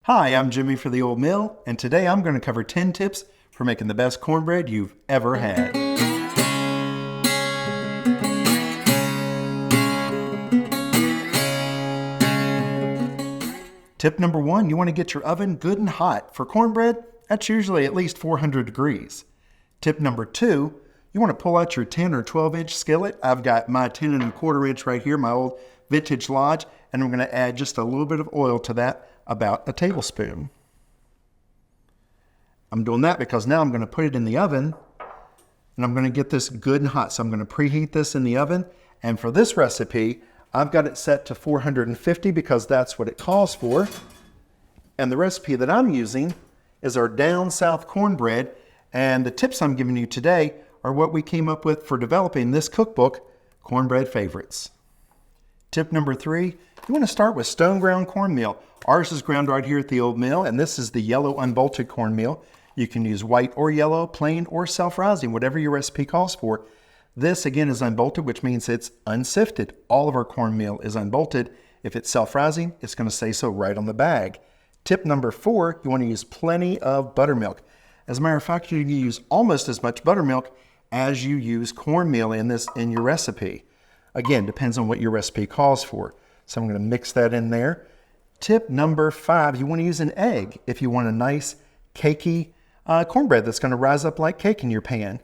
Hi, I'm Jimmy for the Old Mill, and today I'm going to cover 10 tips for making the best cornbread you've ever had. Tip number 1, you want to get your oven good and hot. For cornbread, that's usually at least 400 degrees. Tip number 2, you want to pull out your 10 or 12-inch skillet. I've got my 10 1/4 inch right here, my old vintage Lodge, and I'm going to add just a little bit of oil to that, about a tablespoon. I'm doing that because now I'm going to put it in the oven and I'm going to get this good and hot. So I'm going to preheat this in the oven. And for this recipe, I've got it set to 450 because that's what it calls for. And the recipe that I'm using is our down south cornbread. And the tips I'm giving you today are what we came up with for developing this cookbook, Cornbread Favorites. Tip number 3, you want to start with stone ground cornmeal. Ours is ground right here at the Old Mill, and this is the yellow unbolted cornmeal. You can use white or yellow, plain or self-rising, whatever your recipe calls for. This again is unbolted, which means it's unsifted. All of our cornmeal is unbolted. If it's self-rising, it's going to say so right on the bag. Tip number 4, you want to use plenty of buttermilk. As a matter of fact, you can use almost as much buttermilk as you use cornmeal in your recipe. Again, depends on what your recipe calls for. So I'm going to mix that in there. Tip number 5, you want to use an egg if you want a nice cakey cornbread that's going to rise up like cake in your pan.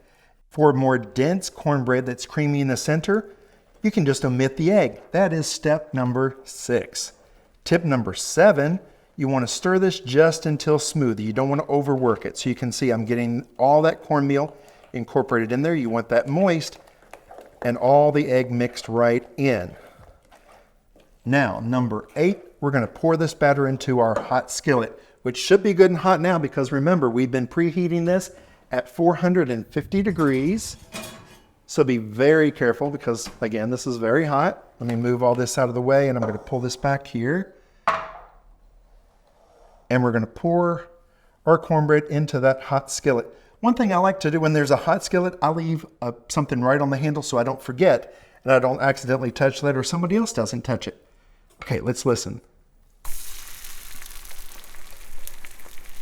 For more dense cornbread that's creamy in the center, you can just omit the egg. That is step number 6. Tip number 7, you want to stir this just until smooth. You don't want to overwork it. So you can see I'm getting all that cornmeal incorporated in there. You want that moist and all the egg mixed right in. Now, number 8, we're going to pour this batter into our hot skillet, which should be good and hot now because remember, we've been preheating this at 450 degrees. So be very careful because, again, this is very hot. Let me move all this out of the way and I'm going to pull this back here. And we're going to pour our cornbread into that hot skillet. One thing I like to do when there's a hot skillet, I leave something right on the handle so I don't forget and I don't accidentally touch that or somebody else doesn't touch it. Okay, let's listen.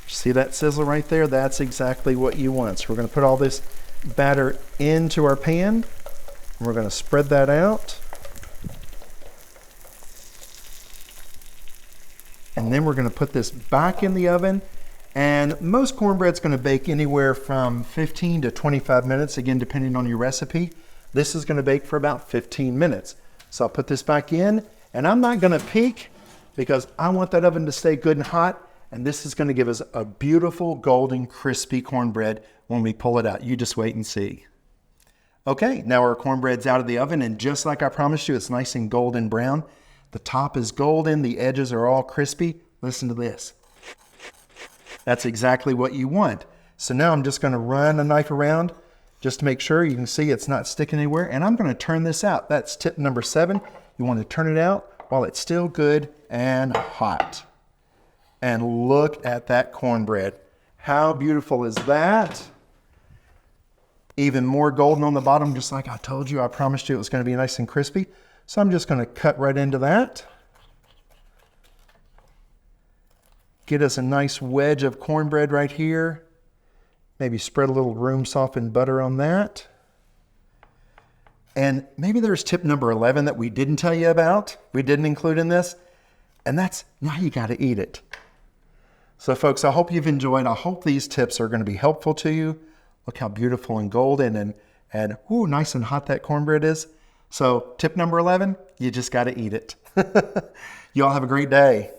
See that sizzle right there? That's exactly what you want. So we're going to put all this batter into our pan. And we're going to spread that out. And then we're going to put this back in the oven. And most cornbread's going to bake anywhere from 15 to 25 minutes, again, depending on your recipe. This is going to bake for about 15 minutes. So I'll put this back in. And I'm not going to peek because I want that oven to stay good and hot. And this is going to give us a beautiful golden crispy cornbread when we pull it out. You just wait and see. Okay, now our cornbread's out of the oven. And just like I promised you, it's nice and golden brown. The top is golden. The edges are all crispy. Listen to this. That's exactly what you want. So now I'm just going to run a knife around just to make sure you can see it's not sticking anywhere. And I'm going to turn this out. That's tip number 7. You want to turn it out while it's still good and hot. And look at that cornbread. How beautiful is that? Even more golden on the bottom, just like I told you. I promised you it was going to be nice and crispy. So I'm just going to cut right into that. Get us a nice wedge of cornbread right here. Maybe spread a little room softened butter on that. And maybe there's tip number 11 that we didn't tell you about. We didn't include in this. And that's, now you got to eat it. So folks, I hope you've enjoyed. I hope these tips are going to be helpful to you. Look how beautiful and golden and ooh, nice and hot that cornbread is. So tip number 11, you just got to eat it. You all have a great day.